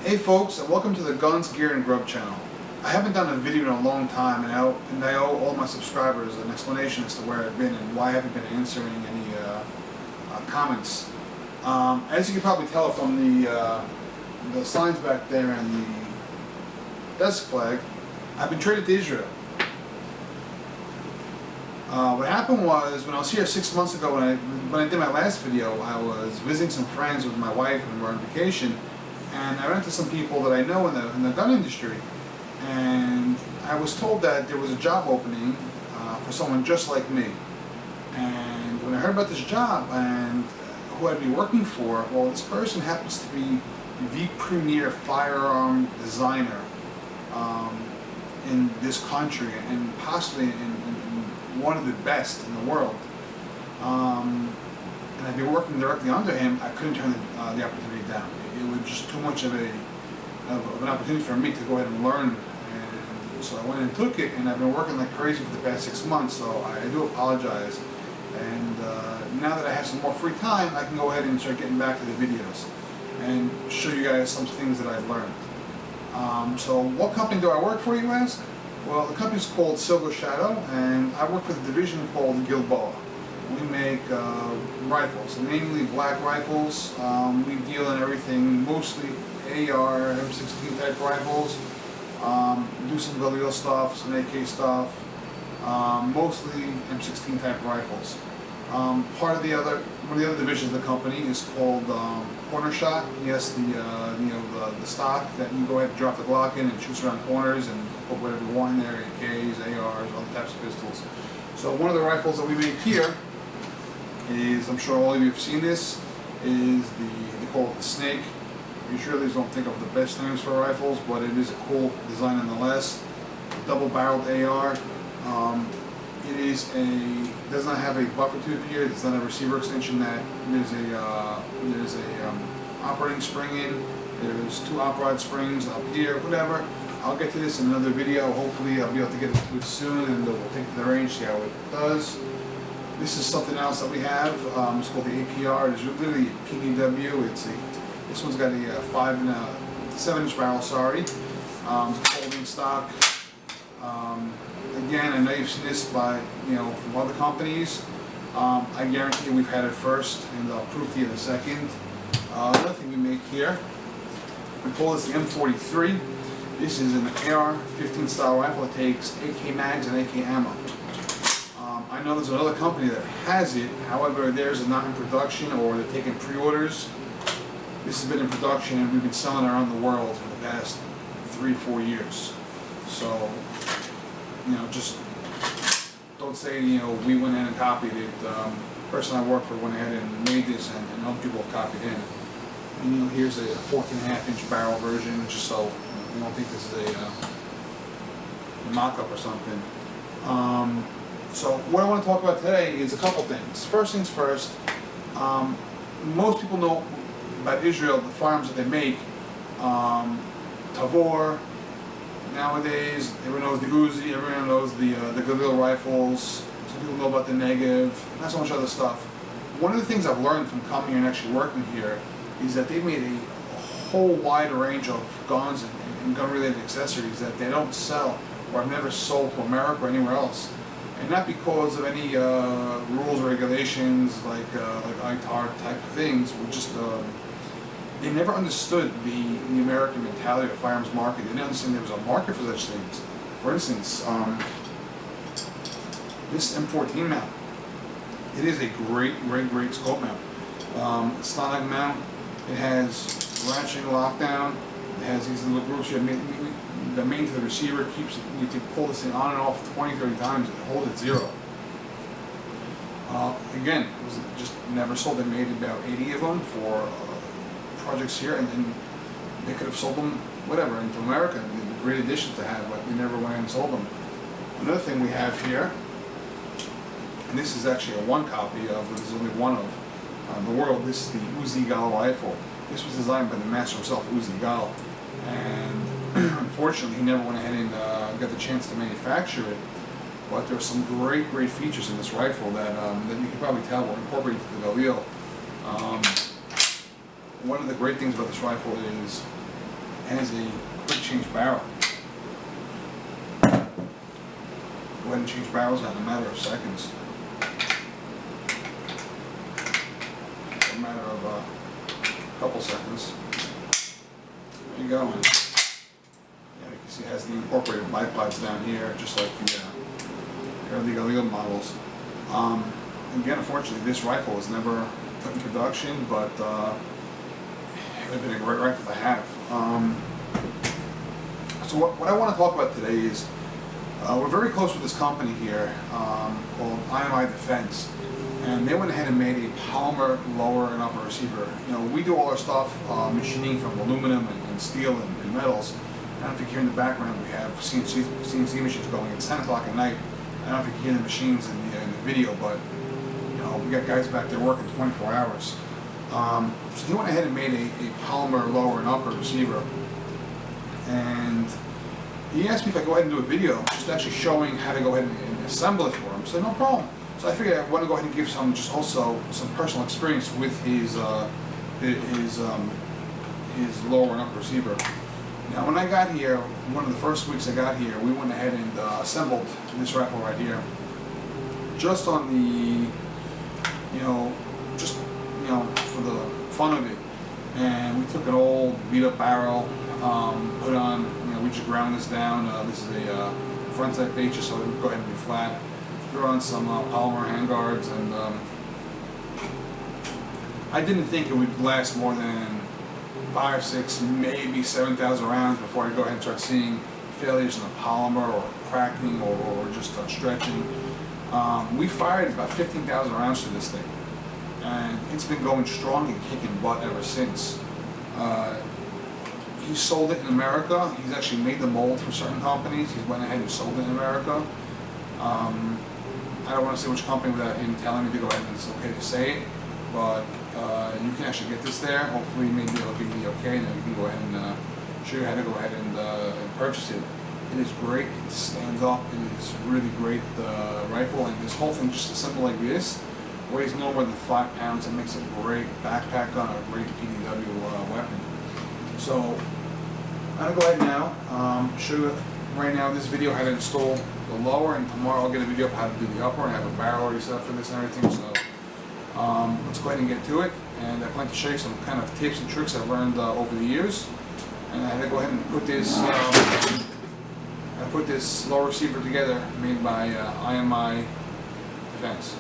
Hey folks, and welcome to the Guns, Gear, and Grub channel. I haven't done a video in a long time, and I owe all my subscribers an explanation as to where I've been and why I haven't been answering any comments. As you can probably tell from the signs back there and the desk flag, I've been traded to Israel. What happened was, when I was here 6 months ago, when I did my last video, I was visiting some friends with my wife and we were on vacation. And I ran into some people that I know in the gun industry, and I was told that there was a job opening for someone just like me. And when I heard about this job and who I'd be working for, well, this person happens to be the premier firearm designer in this country, and possibly in one of the best in the world. And I'd be working directly under him. I couldn't turn the opportunity down. It was just too much of an opportunity for me to go ahead and learn, and so I went and took it, and I've been working like crazy for the past 6 months, so I do apologize. And now that I have some more free time, I can go ahead and start getting back to the videos and show you guys some things that I've learned. So what company do I work for, you ask? Well, the company's called Silver Shadow, and I work for the division called Gilboa. We make rifles, mainly black rifles. We deal in everything, mostly AR, M16 type rifles. Do some Gilboa stuff, some AK stuff. Mostly M16 type rifles. One of the other divisions of the company is called corner shot. Yes, the stock that you go ahead and drop the Glock in and shoots around corners and put whatever you want in there, AKs, ARs, other types of pistols. So one of the rifles that we make here is, I'm sure all of you have seen this, is they call it the Snake. Israelis don't think of the best names for rifles, but it is a cool design nonetheless. Double-barreled AR. It does not have a buffer tube here. It's not a receiver extension. That there's a operating spring in. There's 2 op rod springs up here. Whatever. I'll get to this in another video. Hopefully, I'll be able to get to it soon, and we'll take it to the range, see how it does. This is something else that we have. It's called the APR. It's literally a PDW. This one's got a 7-inch barrel. Sorry, folding stock. Again, I know you've seen this from other companies. I guarantee you we've had it first, and I'll prove to you in a second. Another thing we make here, we call this the M43. This is an AR-15 style rifle. It takes AK mags and AK ammo. I know there's another company that has it, however theirs is not in production, or they're taking pre-orders. This has been in production, and we've been selling it around the world for the past 3-4 years. So, just don't say, we went in and copied it. The person I work for went ahead and made this, and other people have copied in. And here's a 14.5-inch barrel version, just so you don't think this is a mock-up or something. So what I want to talk about today is a couple things. First things first, most people know about Israel, the firearms that they make. Tavor, nowadays, everyone knows the Uzi, everyone knows the Gilboa rifles, some people know about the Negev, not so much other stuff. One of the things I've learned from coming here and actually working here is that they made a whole wide range of guns and gun-related accessories that they don't sell or have never sold to America or anywhere else. And not because of any rules or regulations like ITAR type of things, but just they never understood the American mentality of the firearms market. They didn't understand there was a market for such things. For instance, this M14 mount, it is a great scope mount. It's not like a mount. It has ratcheting lockdown. It has these little grooves here. The main to the receiver keeps it. You can pull this thing on and off 20-30 times and hold it 0. Again, it was just never sold. They made about 80 of them for projects here, and then they could have sold them whatever into America. It'd be a great addition to have, but we never went and sold them. Another thing we have here, and this is actually a one copy of. There's only one of the world. This is the Uzi Gal rifle. This was designed by the master himself, Uzi Gal, and unfortunately, he never went ahead and got the chance to manufacture it. But there are some great features in this rifle that you can probably tell were incorporated into the Galil. One of the great things about this rifle is has a quick change barrel. Go ahead and change barrels out in a matter of seconds. A matter of a couple seconds. There you go. And, yeah, you can see it has the incorporated bipods down here, just like the illegal models. Again, unfortunately, this rifle was never put in production, but it would have been a great rifle to have. So what I want to talk about today is we're very close with this company here called IMI Defense, and they went ahead and made a polymer lower and upper receiver. You know, we do all our stuff machining from aluminum and steel and metals. I don't know if you can hear in the background, we have CNC machines going. It's 10 o'clock at night. I don't know if you can hear the machines in the video, but you know, we got guys back there working 24 hours. So he went ahead and made a polymer lower and upper receiver, and he asked me if I could go ahead and do a video just actually showing how to go ahead and assemble it for him. So no problem. So I figured I want to go ahead and give some personal experience with his lower and upper receiver. Now, when I got here, one of the first weeks I got here, we went ahead and assembled this rifle right here, just on the, for the fun of it. And we took an old beat-up barrel, put on, we just ground this down. This is a front-type H, so it would go ahead and be flat. Threw on some polymer handguards, and I didn't think it would last more than 5, 6, maybe 7,000 rounds before I go ahead and start seeing failures in the polymer or cracking or just stretching. We fired about 15,000 rounds to this thing, and it's been going strong and kicking butt ever since. He sold it in America. He's actually made the mold for certain companies. He went ahead and sold it in America. I don't want to say which company without him telling me to go ahead and it's okay to say it, but you can actually get this there. Hopefully maybe it'll give me the okay, and then you can go ahead and show you how to go ahead and purchase it. It is great. It stands up. It is really great rifle, and this whole thing just assembled like this weighs no more than 5 pounds. It makes a great backpack gun, a great PDW weapon. So I'm gonna go ahead now, show you right now this video how to install the lower, and tomorrow I'll get a video of how to do the upper, and I have a barrel already set up for this and everything. So let's go ahead and get to it, and I plan to show you some kind of tips and tricks I've learned over the years. And I had to go ahead and put this lower receiver together, made by IMI Defense.